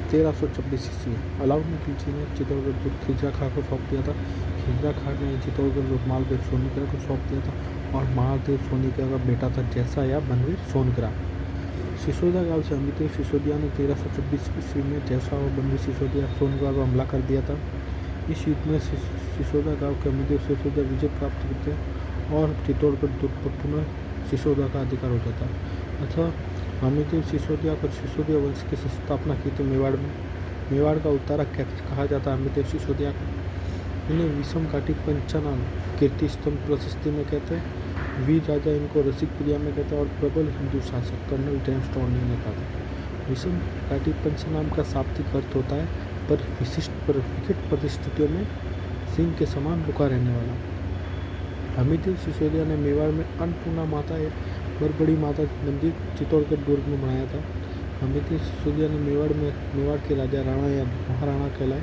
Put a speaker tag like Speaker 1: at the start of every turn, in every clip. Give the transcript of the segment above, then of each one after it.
Speaker 1: 1326 ईस्वी अलाउद्दीन खिलजी ने चित्तौड़गढ़ दुर्ग खिजरा खां को सौंप दिया था। खिजरा खां ने चित्तौड़गढ़ दुर्ग मालदेव सोनीकरा को सौंप दिया था और महादेव सोनीकरा का बेटा था जैसा या बनवीर सोनकरा। सिसोदिया गांव से अमितेव सिसोदिया ने 1326 ईस्वी में जैसा और बनवीर सिसोदिया सोनकरा पर हमला कर दिया था। इस युद्ध में सिसोदिया गांव के अमितेव सिसोदिया विजय प्राप्त करते और चित्तौड़गढ़ दुर्ग पर पुनः सिसोदिया का अधिकार हो जाता। अतः अमितेव सिसोदिया को सिसोदिया वंश की स्थापना की थी मेवाड़ में। मेवाड़ का उत्तरक कहा जाता है अमितेव सिसोदिया को। इन्हें विषम घाटी पंचानन कीर्ति स्तंभ प्रशस्ति में कहते हैं। वीर राजा इनको रसिक प्रिया में कहते हैं और प्रबल हिंदू शासक कर्नल जेम्स टॉर्नी ने कहा था। विषम घाटी पंचनाम का शाब्दिक अर्थ होता है पर विकट परिस्थितियों में सिंह के समान रुका रहने वाला। अमितेव सिसोदिया ने मेवाड़ में अन्नपूर्णा माता या बड़ी माता मंदिर चित्तौड़गढ़ दुर्ग में बनाया था। अमितेव सिसोदिया ने मेवाड़ के राजा राणा या महाराणा कहलाए।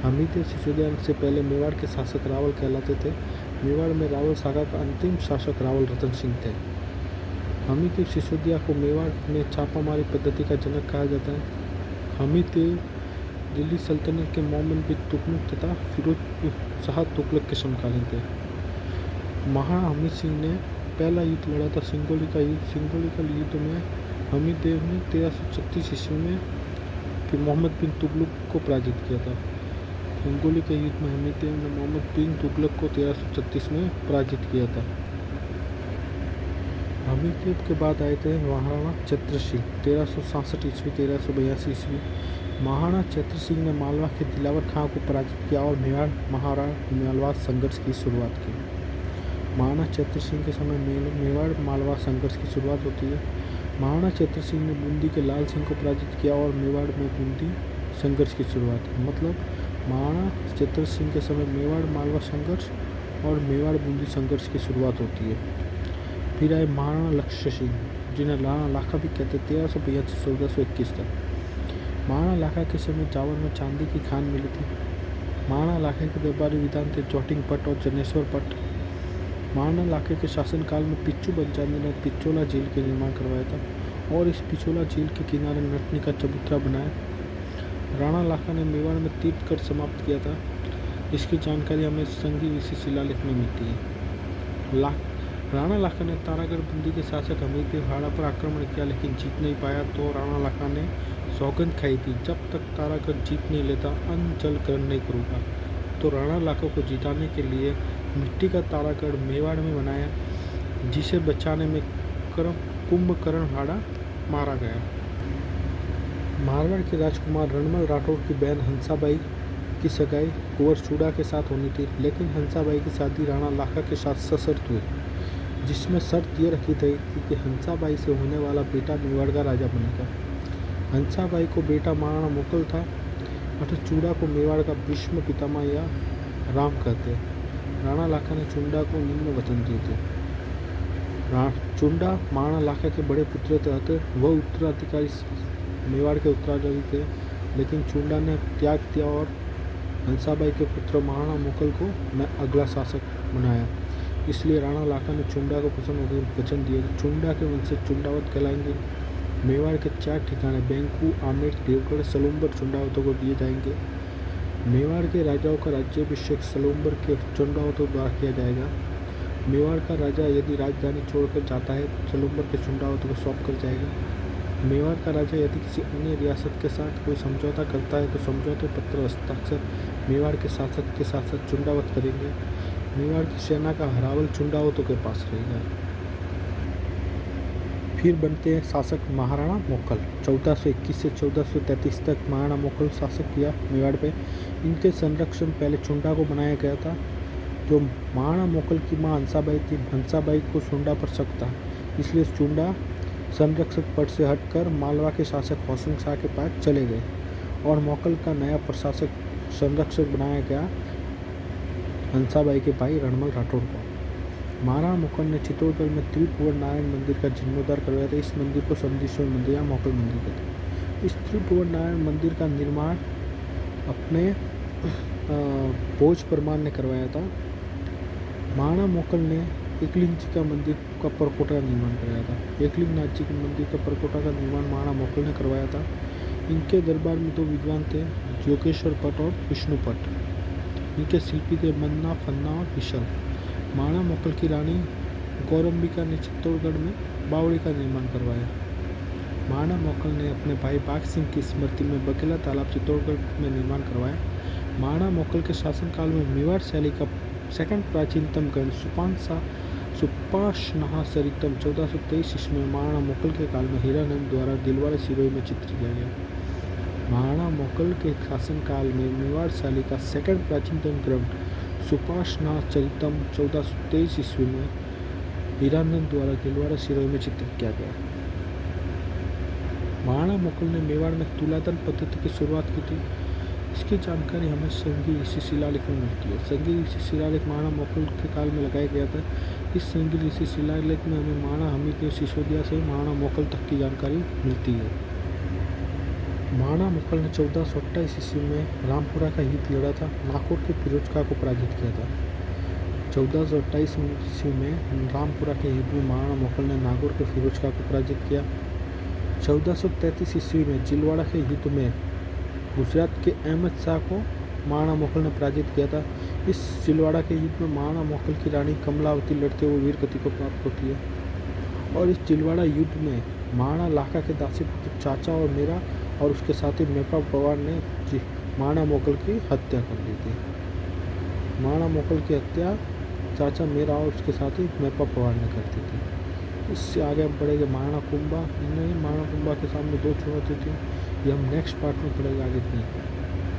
Speaker 1: अमितेव सिसोदिया से पहले मेवाड़ के शासक रावल कहलाते थे। मेवाड़ में रावल शाखा का अंतिम शासक रावल रतन सिंह थे। अमितेव सिसोदिया को मेवाड़ में छापामारी पद्धति का जनक कहा जाता है। अमितेव दिल्ली सल्तनत के मोहम्मद बिन तुगलक तथा फिरोज शाह तुगलक के समकालीन थे। महाराणा अमित सिंह ने पहला युद्ध लड़ा था सिंगोली का युद्ध। सिंगोली का युद्ध में अमितेव ने 1336 ईस्वी में मोहम्मद बिन तुगलक को पराजित किया था। सिंगोली के युद्ध में अमितेव ने मोहम्मद बिन तुगलक को 1336 में पराजित किया था। अमितेव के बाद आए थे महाराणा चैत्र सिंह 1367 ईस्वी 1382 ईस्वी। महाराणा चैत्र सिंह ने मालवा के दिलावर खां को पराजित किया और मेवाड़ महाराणा मालवा संघर्ष की शुरुआत की। महाराणा चैत्र सिंह के समय मेवाड़ मालवा संघर्ष की शुरुआत होती है। महाराणा चैत्र सिंह ने बूंदी के लाल सिंह को पराजित किया और मेवाड़ में बूंदी संघर्ष की शुरुआत की। मतलब महाराणा चैत्र सिंह के समय मेवाड़ मालवा संघर्ष और मेवाड़ बूंदी संघर्ष की शुरुआत होती है। फिर आए महाराणा लक्ष्य सिंह जिन्हें राणा लाखा भी कहते 1382 से 1421 तक। महाराणा लाखा के समय जावर में चांदी की खान मिली थी। महाराणा लाखे के दरबारी विधान थे चौटिंग पट और जनेश्वर पट। महाराणा लाखे के शासनकाल में पिच्चू पंचानन ने पिचोला झील के निर्माण करवाया था और इस पिचोला झील के किनारे नटनी का चबूतरा बनाया। राणा लाखा ने मेवाड़ में तीर्थ कर समाप्त किया था। इसकी जानकारी हमें संगी ऋषि शिलालेख में मिलती है। राणा लाखा ने तारागढ़ बूंदी के शासक अमितेव हाड़ा पर आक्रमण किया लेकिन जीत नहीं पाया तो राणा लाखा ने सौगंध खाई थी, जब तक तारागढ़ जीत नहीं लेता अन्न जल ग्रहण नहीं करूँगा। तो राणा लाखा को जिताने के लिए मिट्टी का तारागढ़ मेवाड़ में बनाया, जिसे बचाने में कुंभकर्ण हाड़ा मारा गया। मारवाड़ के राजकुमार रणमल राठौर की बहन हंसाबाई की सगाई कुंवर चूड़ा के साथ होनी थी, लेकिन हंसाबाई की शादी राणा लाखा के साथ सशर्त हुई, जिसमें शर्त ये रखी थी कि हंसाबाई से होने वाला बेटा मेवाड़ का राजा बनेगा। हंसाबाई को बेटा महाराणा मोकल था। अतः चूड़ा को मेवाड़ का भीष्म पितामह या राम कहते। राणा लाखा ने चुंडा को निम्न वचन दिए थे। चुंडा महाराणा लाखा के बड़े पुत्र थे, अतः वह उत्तराधिकारी मेवाड़ के उत्तराधिकारी थे, लेकिन चुंडा ने त्याग दिया और हंसाबाई के पुत्र महाराणा मोकल को अगला शासक बनाया। इसलिए राणा लाखा ने चुंडा को पसंद होकर वचन दिए। चुंडा के वंशज चुंडावत कहलाएंगे। मेवाड़ के 4 ठिकाने बैंकू, आमेर, देवगढ़, सलूम्बर चुंडावतों को दिए जाएंगे। मेवाड़ के राजाओं का राज्याभिषेक सलूम्बर के चुंडावतों द्वारा किया जाएगा। मेवाड़ का राजा यदि राजधानी छोड़कर जाता है तो सलूम्बर के चुंडावतों को सौंप कर जाएगा। मेवाड़ का राजा यदि किसी अन्य रियासत के साथ कोई समझौता करता है तो समझौते पत्र हस्ताक्षर मेवाड़ के शासक के साथ साथ चुंडावत करेंगे। मेवाड़ की सेना का हरावल चुंडावतों के पास रहेगा। फिर बनते हैं शासक महाराणा मोकल। 1421 से 1433 तक महाराणा मोकल शासक किया मेवाड़ पे। इनके संरक्षण पहले चुंडा को बनाया गया था। जो महाराणा मोकल की मां हंसाबाई थी, हंसाबाई को चुंडा पर शक था, इसलिए चुंडा संरक्षक पद से हटकर मालवा के शासक होशंग शाह के पास चले गए और मोकल का नया प्रशासक संरक्षक बनाया गया हंसाबाई के भाई रणमल राठौर को। महाराणा मोकल ने चित्तौड़गढ़ में त्रिभुवन नारायण मंदिर का जीर्णोद्धार करवाया था। इस मंदिर को समधीश्वर मंदिर या मोकल मंदिर कहते हैं। इस त्रिभुवन नारायण मंदिर का निर्माण अपने भोज परमार ने करवाया था। महाराणा मोकल ने एकलिंग जी का मंदिर का परकोटा का निर्माण कराया था। एकलिंग नाथ जी के मंदिर का परकोटा का निर्माण महाराणा मोकल ने करवाया था। इनके दरबार में दो विद्वान थे, योगेश्वर भट्ट और विष्णु भट्ट। इनके शिल्पी थे मन्ना, फन्ना और विशल। महाराणा मोकल की रानी गौरंबिका ने चित्तौड़गढ़ में बावड़ी का निर्माण करवाया। महाराणा मोकल ने अपने भाई बाघ सिंह की स्मृति में बकेला तालाब चित्तौड़गढ़ में निर्माण करवाया। महाराणा मोकल के शासनकाल में मेवाड़ शैली का सेकंड प्राचीनतम ग्रंथ सुपाशनासरितम 1423 ईस्वी में महाराणा मोकल के काल में हीरानंद द्वारा दिलवाड़ा सिरोही में चित्रित किया गया। महाराणा मोकल के शासनकाल में मेवाड़ शैली का सेकंड प्राचीनतम ग्रंथ सुपाशनासरितम 1423 ईस्वी में हीरानंद द्वारा दिलवाड़ा सिरोही में चित्रित किया गया। महाराणा मोकल ने मेवाड़ में तुलाधन पद्धति की शुरुआत की थी। इसकी जानकारी हमें संगी ऋषि शिलालेख में मिलती है। संगी ऋषि शिलालेख महाराणा मोकल के काल में लगाया गया था। इस संगी ऋषि शिलालेख में हमें महाराणा हमीरदेव सिसोदिया से महाराणा मोकल तक की जानकारी मिलती है। महाराणा मोकल ने 1428 ईस्वी में रामपुरा का युद्ध लड़ा था। नागौर के फिरोज खां को पराजित किया था। 1428 ईस्वी में रामपुरा के युद्ध में महाराणा मोकल ने नागौर के फिरोज खां को पराजित किया। 1433 ईस्वी में जिलवाड़ा के युद्ध में गुजरात के अहमद शाह को महाराणा मोकल ने पराजित किया था। इस जिलवाड़ा के युद्ध में महाराणा मोकल की रानी कमलावती लड़ते हुए वीर गति को प्राप्त होती है। और इस जिलवाड़ा युद्ध में महाराणा लाखा के दासी पुत्र चाचा और मेरा और उसके साथी मेपा पवार ने महाराणा मोकल की हत्या कर दी थी। महाराणा मोकल की हत्या चाचा मेरा और उसके साथी मेपा पवार ने कर दी थी। इससे आगे हम पढ़ेंगे महाराणा कुंभा। महाराणा कुंभा के सामने दो चुनौती थी। ये हम नेक्स्ट पार्ट में पढ़ेंगे आगे नहीं।